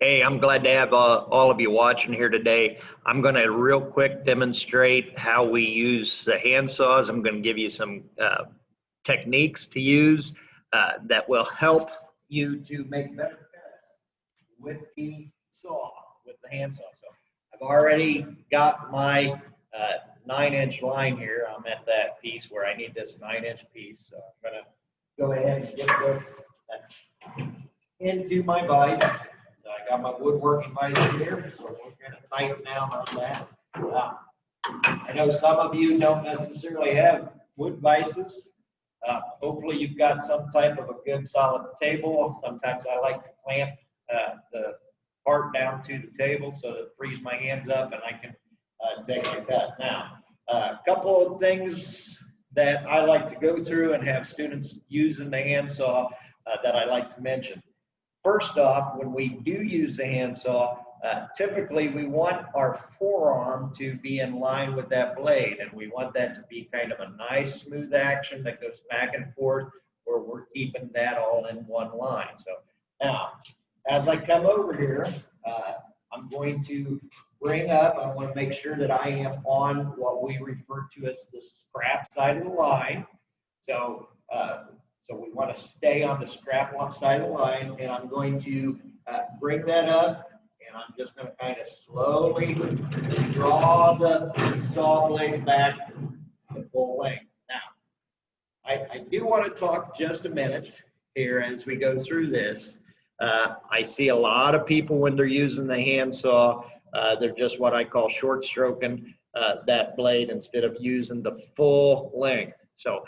Hey, I'm glad to have all of you watching here today. I'm going to real quick demonstrate how we use the hand saws. I'm going to give you some techniques to use that will help you to make better cuts with the saw, with the hand saw. So I've already got my 9-inch line here. I'm at that piece where I need this 9-inch piece. So I'm going to go ahead and get this into my vise. So I got my woodworking vise here, so we're going to tighten down on that. I know some of you don't necessarily have wood vices. Hopefully you've got some type of a good solid table. Sometimes I like to clamp the part down to the table so that it frees my hands up and I can take the cut. Now, a couple of things that I like to go through and have students using the handsaw that I like to mention. First off, when we do use the handsaw, typically we want our forearm to be in line with that blade, and we want that to be kind of a nice smooth action that goes back and forth where we're keeping that all in one line. So now, as I come over here, I'm going to bring up, I want to make sure that I am on what we refer to as the scrap side of the line. So we want to stay on the scrap side of the line, and I'm going to bring that up, and I'm just going to kind of slowly draw the saw blade back to full length. Now, I do want to talk just a minute here as we go through this. I see a lot of people when they're using the handsaw, they're just what I call short stroking that blade instead of using the full length. So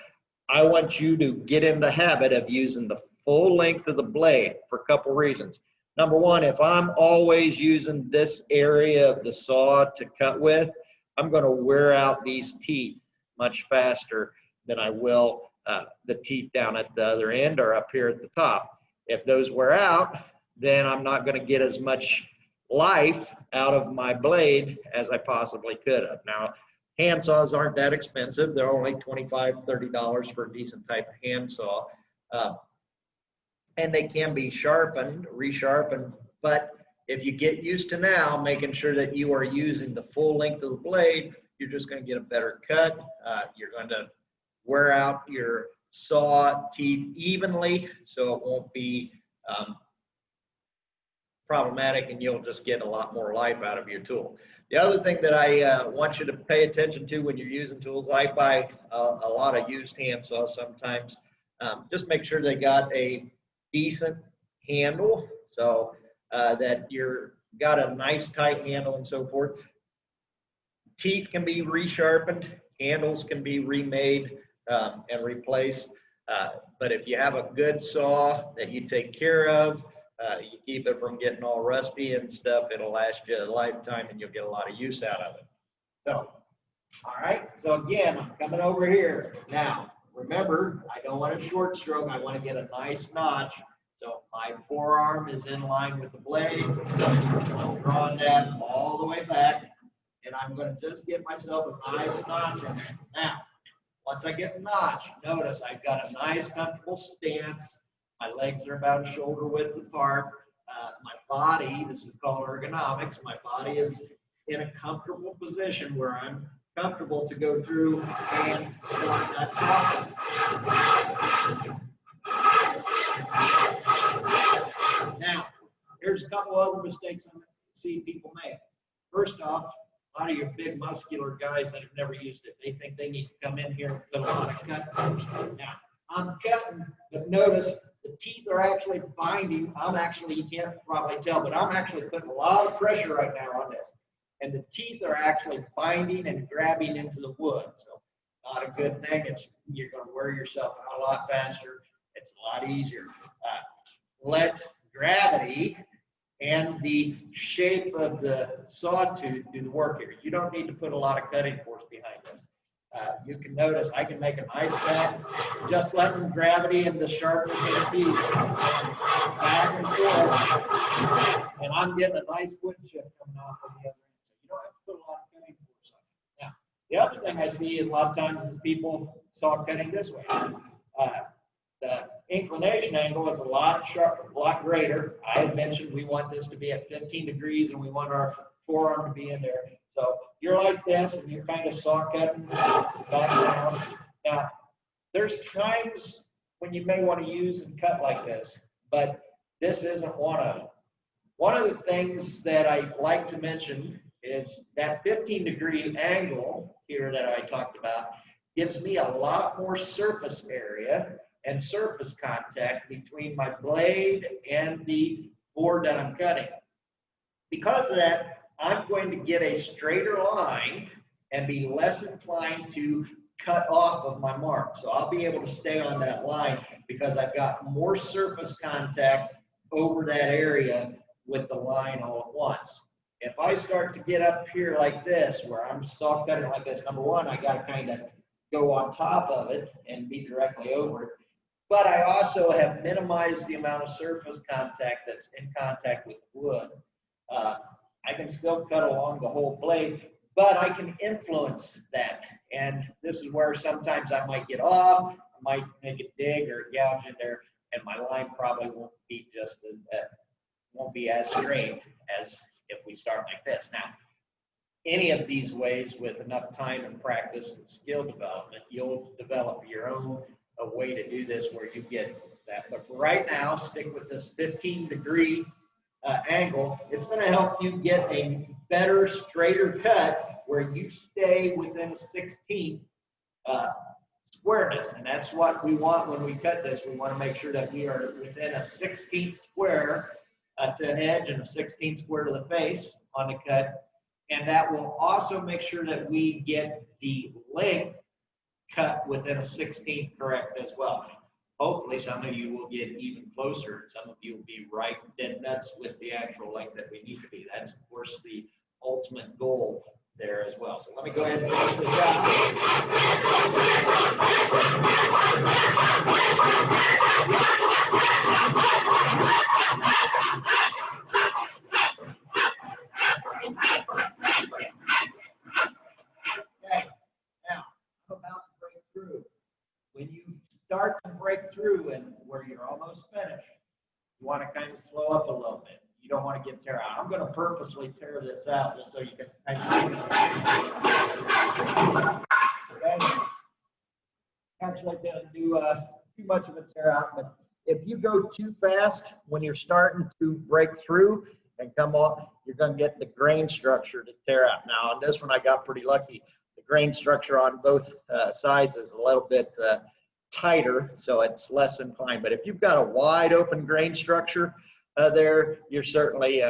I want you to get in the habit of using the full length of the blade for a couple reasons. Number one, if I'm always using this area of the saw to cut with, I'm going to wear out these teeth much faster than I will the teeth down at the other end or up here at the top. If those wear out, then I'm not going to get as much life out of my blade as I possibly could have. Now, hand saws aren't that expensive. They're only $25, $30 for a decent type of hand saw. And they can be sharpened, resharpened. But if you get used to now making sure that you are using the full length of the blade, you're just going to get a better cut. You're going to wear out your saw teeth evenly, so it won't be problematic, and you'll just get a lot more life out of your tool. The other thing that I want you to pay attention to when you're using tools, I buy a lot of used hand saws sometimes. Just make sure they got a decent handle, so that you're got a nice tight handle and so forth. Teeth can be resharpened, handles can be remade and replaced. But if you have a good saw that you take care of, you keep it from getting all rusty and stuff, it'll last you a lifetime and you'll get a lot of use out of it. So, all right, so again, I'm coming over here. Now, remember, I don't want a short stroke, I want to get a nice notch. So my forearm is in line with the blade. I'm drawing that all the way back, and I'm going to just get myself a nice notch in there. Now, once I get a notch, notice I've got a nice comfortable stance. My legs are about shoulder width apart. My body, this is called ergonomics, my body is in a comfortable position where I'm comfortable to go through and start that saw. Now, here's a couple other mistakes I see people make. First off, a lot of your big muscular guys that have never used it, they think they need to come in here and put a lot of cut. Now, I'm cutting, but notice the teeth are actually binding. You can't probably tell, but I'm actually putting a lot of pressure right now on this. And the teeth are actually binding and grabbing into the wood. So not a good thing. You're going to wear yourself out a lot faster. It's a lot easier. Let gravity and the shape of the sawtooth do the work here. You don't need to put a lot of cutting force behind this. You can notice I can make a nice cut, just letting gravity and the sharpness of the teeth back and forth, and I'm getting a nice wood chip coming off on the other end. So you don't have to put a lot of cutting force on it. Now, the other thing I see a lot of times is people saw cutting this way. The inclination angle is a lot sharp, a lot greater. I had mentioned we want this to be at 15 degrees and we want our forearm to be in there. So you're like this and you're kind of saw cutting back down. Now, there's times when you may want to use and cut like this, but this isn't one of them. One of the things that I like to mention is that 15-degree angle here that I talked about gives me a lot more surface area and surface contact between my blade and the board that I'm cutting. Because of that, I'm going to get a straighter line and be less inclined to cut off of my mark. So I'll be able to stay on that line because I've got more surface contact over that area with the line all at once. If I start to get up here like this, where I'm saw cutting like this, number one, I got to kind of go on top of it and be directly over it. But I also have minimized the amount of surface contact that's in contact with wood. I can still cut along the whole blade, but I can influence that. And this is where sometimes I might get off, I might make it dig or gouge in there, and my line probably won't be won't be as straight as if we start like this. Now, any of these ways with enough time and practice and skill development, you'll develop your own way to do this where you get that. But for right now, stick with this 15-degree angle. It's going to help you get a better, straighter cut where you stay within a 16th squareness. And that's what we want when we cut this. We want to make sure that we are within a 16th square to an edge and a 16th square to the face on the cut. And that will also make sure that we get the length cut within a 16th correct as well. Hopefully some of you will get even closer. Some of you will be right dead nuts with the actual length that we need to be. That's, of course, the ultimate goal there as well. So let me go ahead and finish this Okay, now I'm about to break through. When you start to break through and where you're almost finished, you want to kind of slow up a little bit. You don't want to get tear out. I'm going to purposely tear this out just so you can kind of see. Okay. Actually, I didn't do too much of a tear out, but if you go too fast when you're starting to break through and come off, you're going to get the grain structure to tear out. Now, on this one, I got pretty lucky. The grain structure on both sides is a little bit tighter, so it's less inclined. But if you've got a wide open grain structure there, you're certainly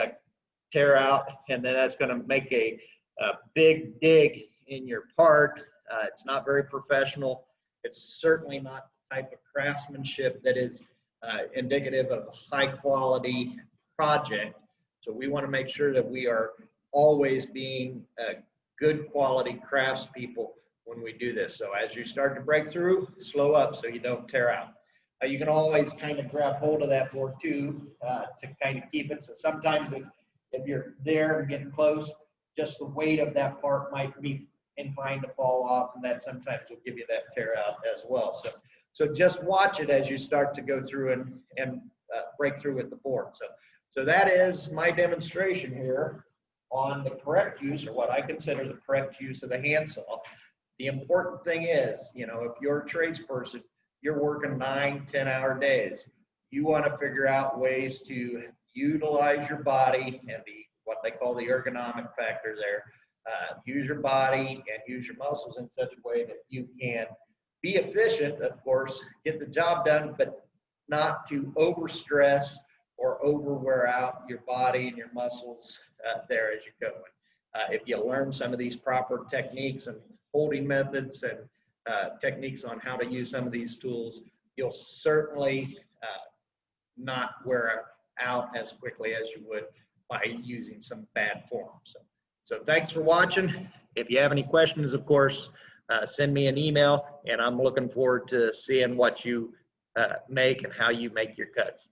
tear out, and then that's going to make a big dig in your part. It's not very professional. It's certainly not the type of craftsmanship that is indicative of a high quality project. So we want to make sure that we are always being good quality craftspeople when we do this. So as you start to break through, slow up so you don't tear out. You can always kind of grab hold of that board too to kind of keep it. So sometimes if you're there and getting close, just the weight of that part might be inclined to fall off, and that sometimes will give you that tear out as well. So just watch it as you start to go through and break through with the board. So that is my demonstration here on the correct use, or what I consider the correct use of the handsaw. The important thing is, you know, if you're a tradesperson, you're working 9-10-hour days. You want to figure out ways to utilize your body and what they call the ergonomic factor there. Use your body and use your muscles in such a way that you can be efficient, of course, get the job done, but not to overstress or overwear out your body and your muscles there as you go. If you learn some of these proper techniques and holding methods and techniques on how to use some of these tools, you'll certainly not wear out as quickly as you would by using some bad form. So thanks for watching. If you have any questions, of course, send me an email, and I'm looking forward to seeing what you make and how you make your cuts.